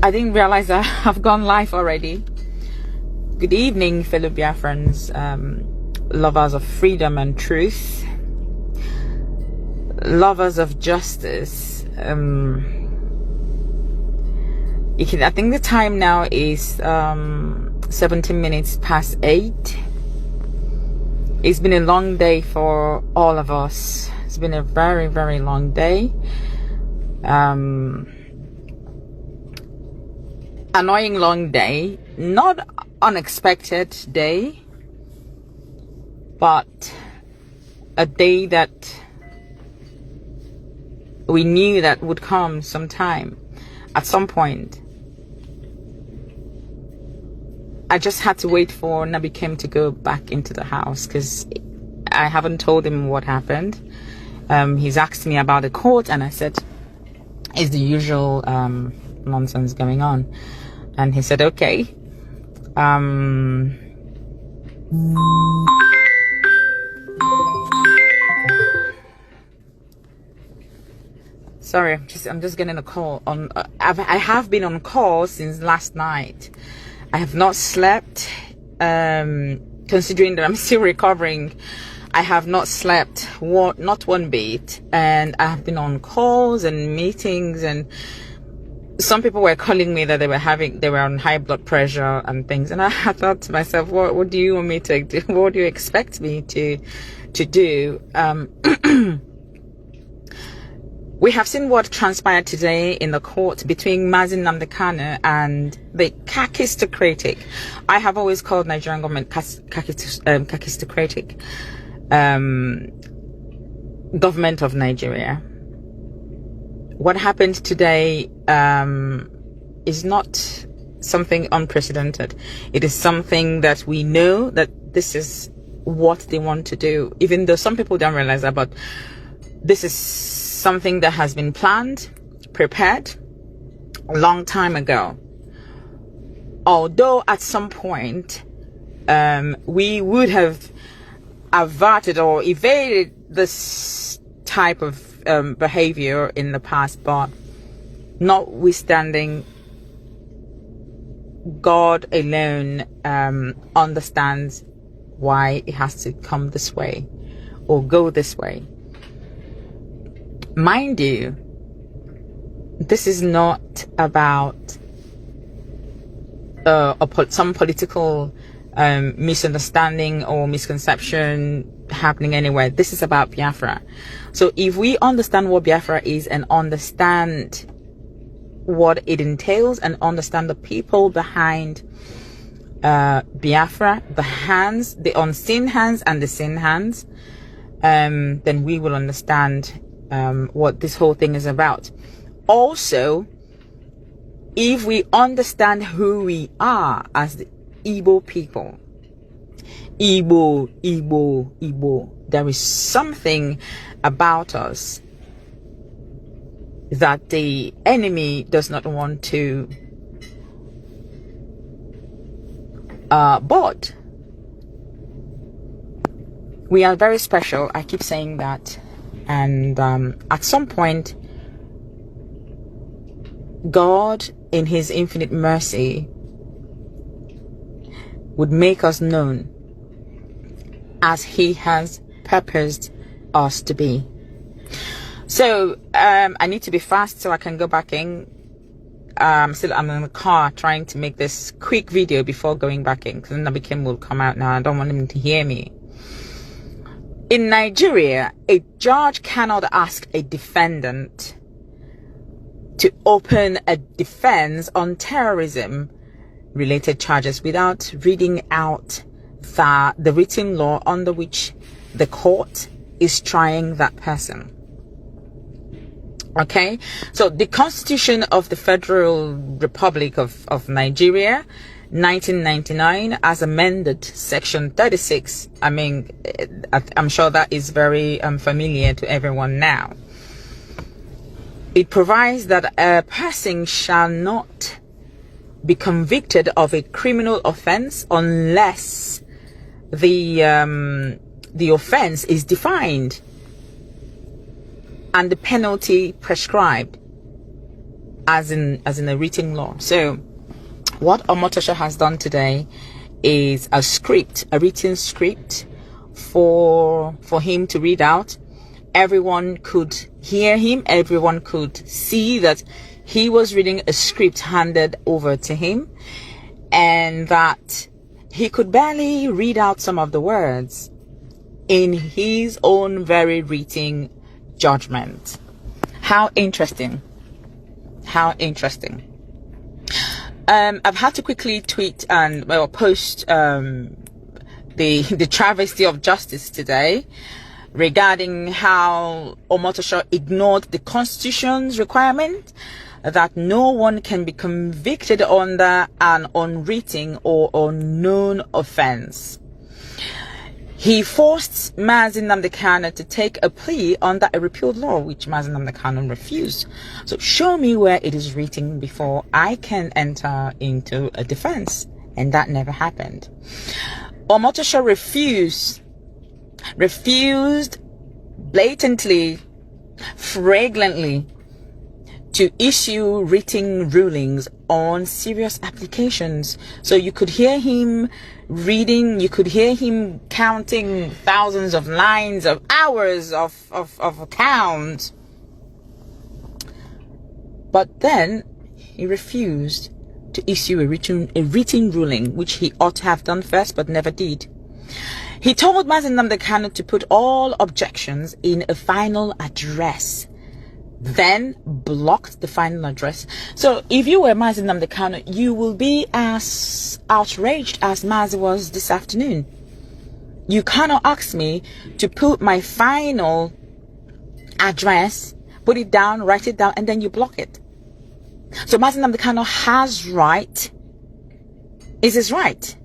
I didn't realize I've gone live already. Good evening, fellow Biafrans, lovers of freedom and truth, lovers of justice. I think the time now is 17 minutes past 8. It's been a long day for all of us. It's been a very, very long day. Annoying long day, not unexpected day, but a day that we knew that would come sometime, at some point. I just had to wait for Nabi Kim to go back into the house because I haven't told him what happened. He's asked me about the court, and I said, it's the usual nonsense going on. And he said, okay. Sorry, I'm just getting a call on. I have been on call since last night. I have not slept. Considering that I'm still recovering, I have not slept not one bit, and I have been on calls and meetings, and some people were calling me that they were on high blood pressure and things, and I thought to myself, what do you want me to do? What do you expect me to do? We have seen what transpired today in the court between Mazi Nnamdi Kanu and the kakistocratic. I have always called Nigerian government kakistocratic government of Nigeria. What happened today is not something unprecedented. It is something that we know that this is what they want to do, even though some people don't realize that, but this is something that has been planned, prepared a long time ago. Although at some point we would have averted or evaded this type of behavior in the past, but notwithstanding, God alone understands why it has to come this way or go this way. Mind you, this is not about some political misunderstanding or misconception happening anywhere. This is about Biafra. So if we understand what Biafra is and understand what it entails and understand the people behind Biafra, the hands, the unseen hands and the seen hands, then we will understand what this whole thing is about. Also, if we understand who we are as the Igbo people, Igbo, there is something about us that the enemy does not want to but we are very special. I keep saying that. And at some point, God, in his infinite mercy, would make us known as he has purposed us to be. So I need to be fast so I can go back in. I'm in the car trying to make this quick video before going back in, because Nabi Kim will come out now. I don't want him to hear me. In Nigeria, a judge cannot ask a defendant to open a defense on terrorism related charges without reading out the written law under which the court is trying that person. Okay, so the Constitution of the Federal Republic of Nigeria, 1999, as amended, section 36. I mean, I'm sure that is very familiar to everyone now. It provides that a person shall not be convicted of a criminal offense unless the offense is defined and the penalty prescribed. as in a written law. So what Omotosho has done today is a written script for him to read out. Everyone could hear him, everyone could see that he was reading a script handed over to him, and that he could barely read out some of the words in his own very written judgment. How interesting. How interesting. I've had to quickly tweet and post the travesty of justice today regarding how Omotosho ignored the Constitution's requirement that no one can be convicted under an unwritten or unknown offense. He forced Mazi Nnamdi Kanu to take a plea under a repealed law, which Mazi Nnamdi Kanu refused. So show me where it is written before I can enter into a defense. And that never happened. Omotosho refused blatantly, flagrantly, to issue written rulings on serious applications. So you could hear him reading, you could hear him counting thousands of lines of hours of account. But then he refused to issue a written ruling, which he ought to have done first, but never did. He told Mazi Nnamdi Kanu to put all objections in a final address, then blocked the final address. So if you were Mazi Nnamdi Kanu, you will be as outraged as Mazi was this afternoon. You cannot ask me to put my final address, put it down, write it down, and then you block it. So Mazi Nnamdi Kanu has right, is his right,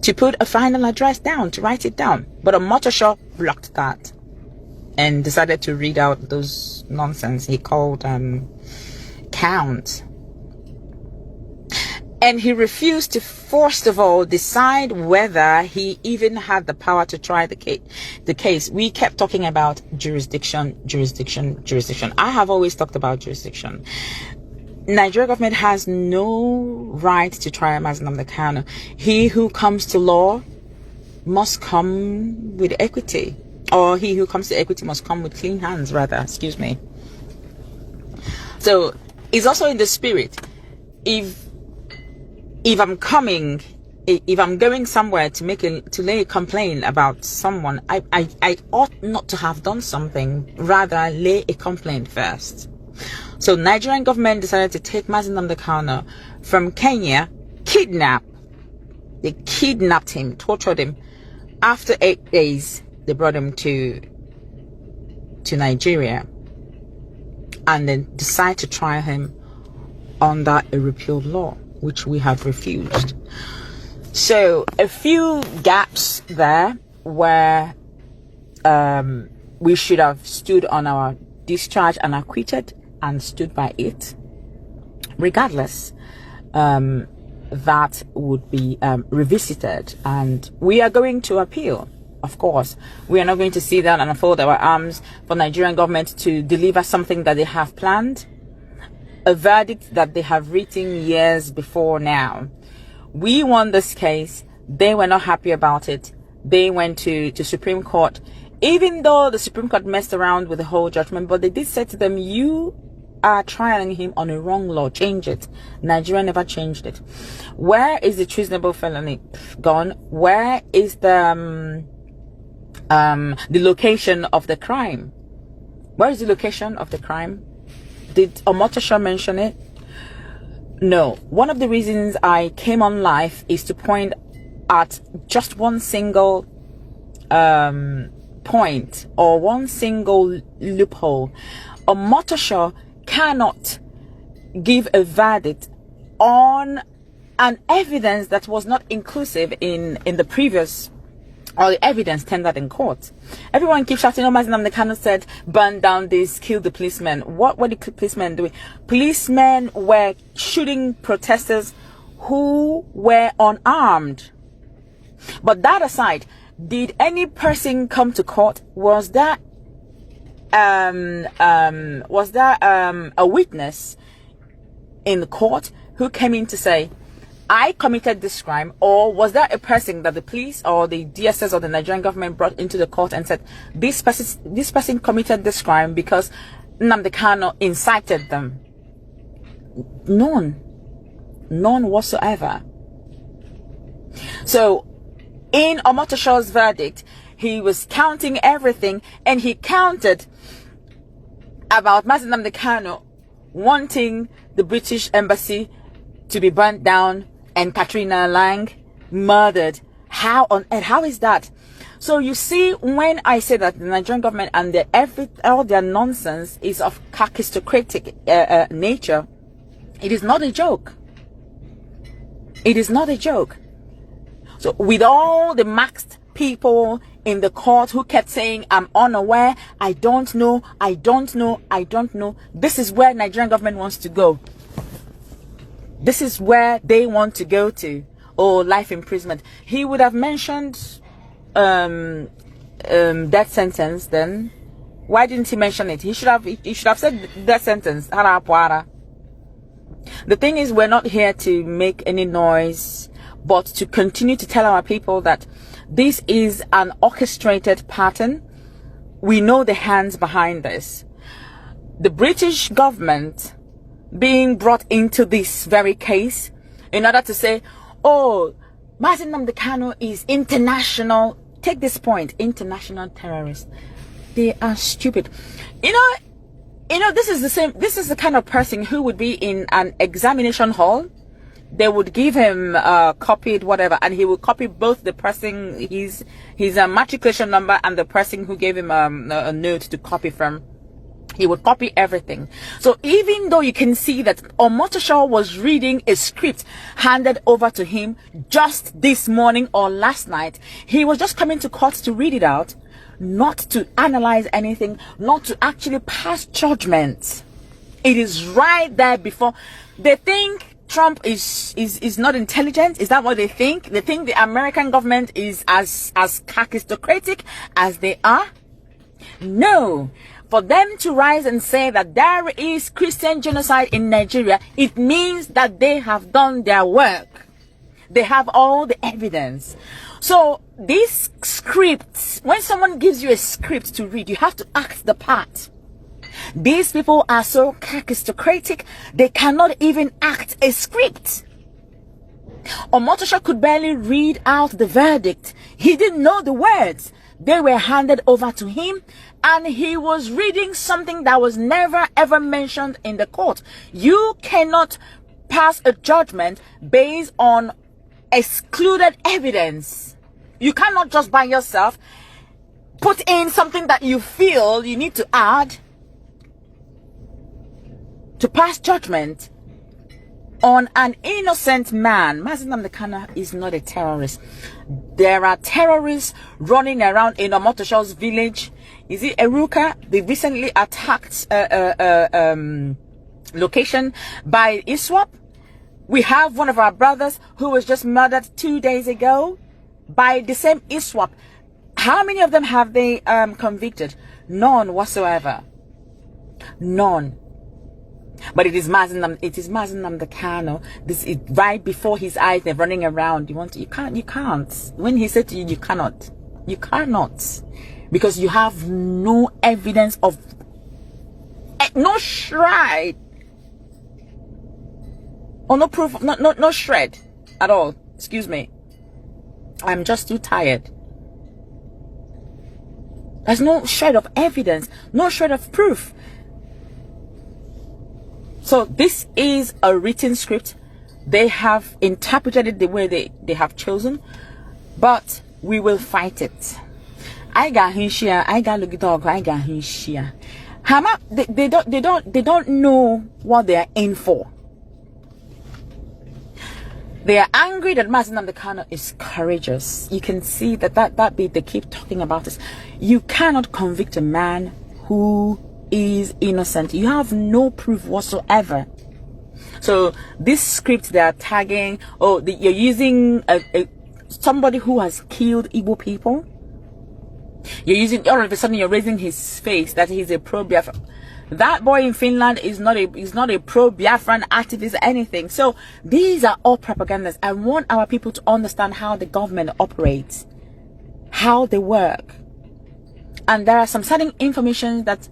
to put a final address down, to write it down. But Omotosho blocked that and decided to read out those nonsense he called count. And he refused to, first of all, decide whether he even had the power to try the case. We kept talking about jurisdiction. I have always talked about jurisdiction. Nigeria government has no right to try Mazi Nnamdi Kanu. He who comes to law must come with equity, or he who comes to equity must come with clean hands, rather, excuse me. So it's also in the spirit. If I'm going somewhere to lay a complaint about someone, I ought not to have done something, rather lay a complaint first. So Nigerian government decided to take Mazi Nnamdi Kanu from Kenya, They kidnapped him, tortured him. After 8 days, they brought him to Nigeria, and then decided to try him under a repealed law, which we have refused. So a few gaps there where we should have stood on our discharge and acquitted and stood by it. Regardless, that would be revisited, and we are going to appeal. Of course, we are not going to sit down and fold our arms for Nigerian government to deliver something that they have planned, a verdict that they have written years before now. We won this case. They were not happy about it. They went to Supreme Court, even though the Supreme Court messed around with the whole judgment, but they did say to them, you are trialing him on a wrong law, change it. Nigeria never changed it. Where is the treasonable felony gone? Where is the location of the crime? Where is the location of the crime? Did Omotosho mention it? No. One of the reasons I came on live is to point at just one single point, or one single loophole. Omotosho cannot give a verdict on an evidence that was not inclusive in the previous, or the evidence tendered in court. Everyone keeps shouting, oh, Mazi Nnamdi Kanu said, burn down this, kill the policemen. What were the policemen doing? Policemen were shooting protesters who were unarmed. But that aside, did any person come to court? Was there a witness in the court who came in to say, I committed this crime? Or was there a person that the police or the DSS or the Nigerian government brought into the court and said, this person committed this crime because Nnamdi Kanu incited them? None whatsoever. So in Omotosho's verdict, he was counting everything, and he counted about Mazi Nnamdi Kanu wanting the British embassy to be burnt down and Katrina Lang murdered. How on earth? How is that? So you see, when I say that the Nigerian government and all their nonsense is of kakistocratic nature, it is not a joke. It is not a joke. So with all the maxed people in the court who kept saying, I'm unaware, I don't know, this is where Nigerian government wants to go. This is where they want to go to. Or life imprisonment. He would have mentioned death sentence then. Why didn't he mention it? He should have said death sentence. The thing is, we're not here to make any noise, but to continue to tell our people that this is an orchestrated pattern. We know the hands behind this. The British government being brought into this very case in order to say, oh, Mazi Nnamdi Kanu is international. Take this point, international terrorist. They are stupid. You know, this is the kind of person who would be in an examination hall. They would give him copied whatever, and he would copy both the person, his matriculation number, and the person who gave him a note to copy from. He would copy everything. So even though you can see that Omotosho was reading a script handed over to him just this morning or last night, he was just coming to court to read it out, not to analyze anything, not to actually pass judgment. It is right there before. They think Trump is not intelligent. Is that what they think? They think the American government is as kakistocratic as they are? No. For them to rise and say that there is Christian genocide in Nigeria, it means that they have done their work. They have all the evidence. So these scripts, when someone gives you a script to read, you have to act the part. These people are so kakistocratic, they cannot even act a script. Omotosho could barely read out the verdict. He didn't know the words. They were handed over to him, and he was reading something that was never ever mentioned in the court. You cannot pass a judgment based on excluded evidence. You cannot just by yourself put in something that you feel you need to add to pass judgment on an innocent man. Mazi Nnamdi Kanu is not a terrorist. There are terrorists running around in Omotosho's village. Is it Eruka? They recently attacked location by ISWAP. We have one of our brothers who was just murdered 2 days ago by the same ISWAP. How many of them have they convicted? None whatsoever. None. But it is Mazi Nnamdi Kanu. This is right before his eyes. They're running around. You can't. When he said to you, you cannot. You cannot. Because you have no evidence of, no shred. Or no proof, no shred at all. Excuse me. I'm just too tired. There's no shred of evidence, no shred of proof. So this is a written script. They have interpreted it the way they have chosen, but we will fight it. I got Hinshia, I got Lugidog, I got Hinshia. Hama, they don't know what they are in for. They are angry that Mazi Nnamdi Kanu is courageous. You can see that bit they keep talking about this. You cannot convict a man who is innocent. You have no proof whatsoever. So this script they are tagging, you're using somebody who has killed Igbo people. You're using, all of a sudden you're raising his face that he's a pro-Biafra. That boy in Finland is not a pro-Biafran activist or anything. So these are all propagandas. I want our people to understand how the government operates, how they work. And there are some certain information that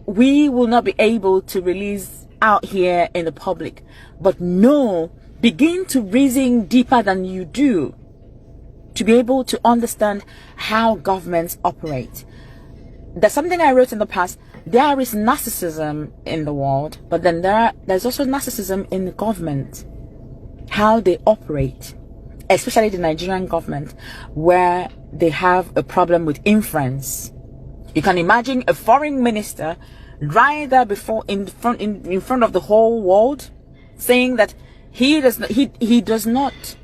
we will not be able to release out here in the public. But no, begin to reason deeper than you do to be able to understand how governments operate. There's something I wrote in the past. There is narcissism in the world, but then there's also narcissism in the government, how they operate, especially the Nigerian government, where they have a problem with inference. You can imagine a foreign minister right there in front of the whole world saying that he does not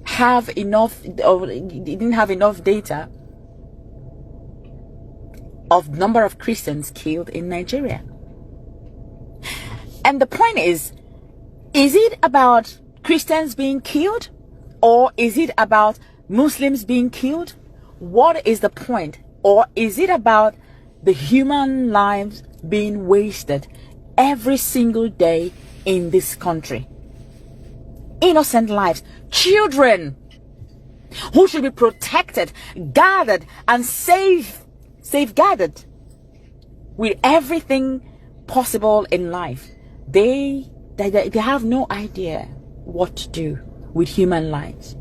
have enough, or he didn't have enough data of number of Christians killed in Nigeria. And the point is it about Christians being killed, or is it about Muslims being killed? What is the point? Or is it about the human lives being wasted every single day in this country? Innocent lives, children who should be protected, guarded, and safeguarded with everything possible in life. They have no idea what to do with human lives.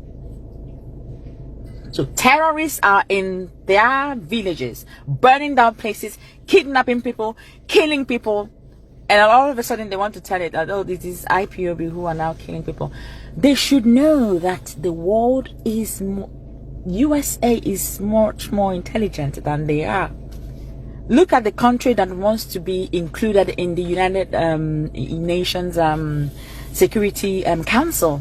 So terrorists are in their villages, burning down places, kidnapping people, killing people, and all of a sudden they want to tell it that, oh, this is IPOB who are now killing people. They should know that the world is USA is much more intelligent than they are. Look at the country that wants to be included in the United Nations Security Council.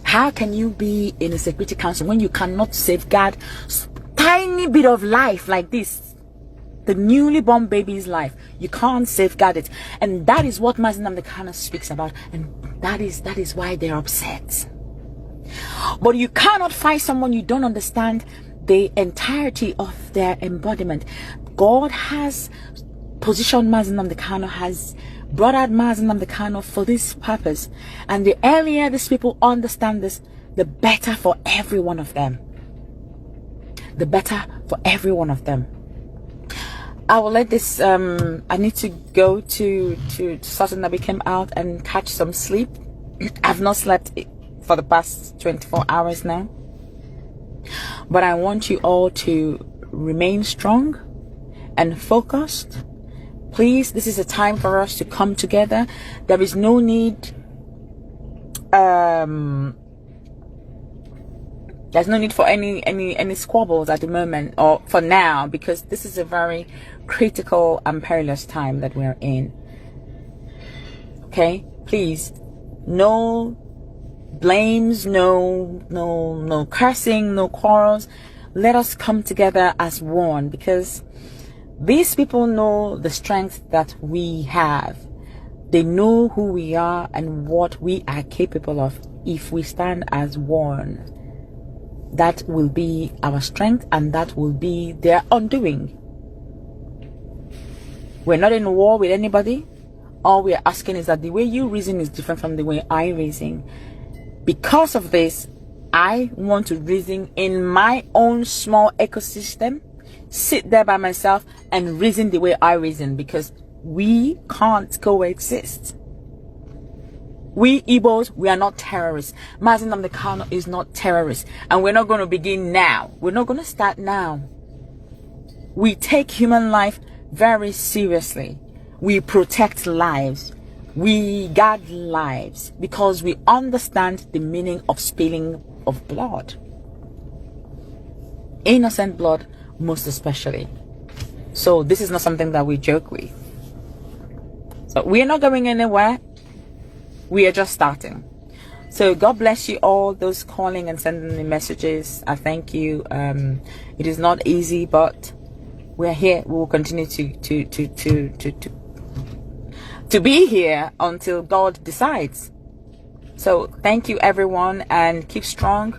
How can you be in a Security Council when you cannot safeguard tiny bit of life like this? The newly born baby's life. You can't safeguard it. And that is what Mazi Nnamdi Kanu speaks about. And that is why they're upset. But you cannot fight someone you don't understand the entirety of their embodiment. God has positioned Mazi Nnamdi Kanu, has brought out Mazi Nnamdi Kanu for this purpose. And the earlier these people understand this, the better for every one of them. The better for every one of them. I will let this, I need to go to Sultan Nabi came out and catch some sleep. I've not slept for the past 24 hours now. But I want you all to remain strong and focused. Please, this is a time for us to come together. There is no need, there's no need for any squabbles at the moment, or for now, because this is a very critical and perilous time that we're in. Okay, please, no blames, no cursing, no quarrels. Let us come together as one, because these people know the strength that we have. They know who we are and what we are capable of if we stand as one. That will be our strength, and that will be their undoing. We're not in war with anybody. All we are asking is that the way you reason is different from the way I reason. Because of this, I want to reason in my own small ecosystem, sit there by myself and reason the way I reason, because we can't coexist. We Igbos, we are not terrorists. Mazi Nnamdi Kanu is not terrorist, and we're not going to begin now. We're not going to start now. We take human life very seriously. We protect lives. We guard lives because we understand the meaning of spilling of blood. Innocent blood, most especially. So this is not something that we joke with. So we are not going anywhere. We are just starting. So God bless you all, those calling and sending me messages. I thank you. It is not easy, but we're here. We will continue to be here until God decides. So thank you everyone, and keep strong.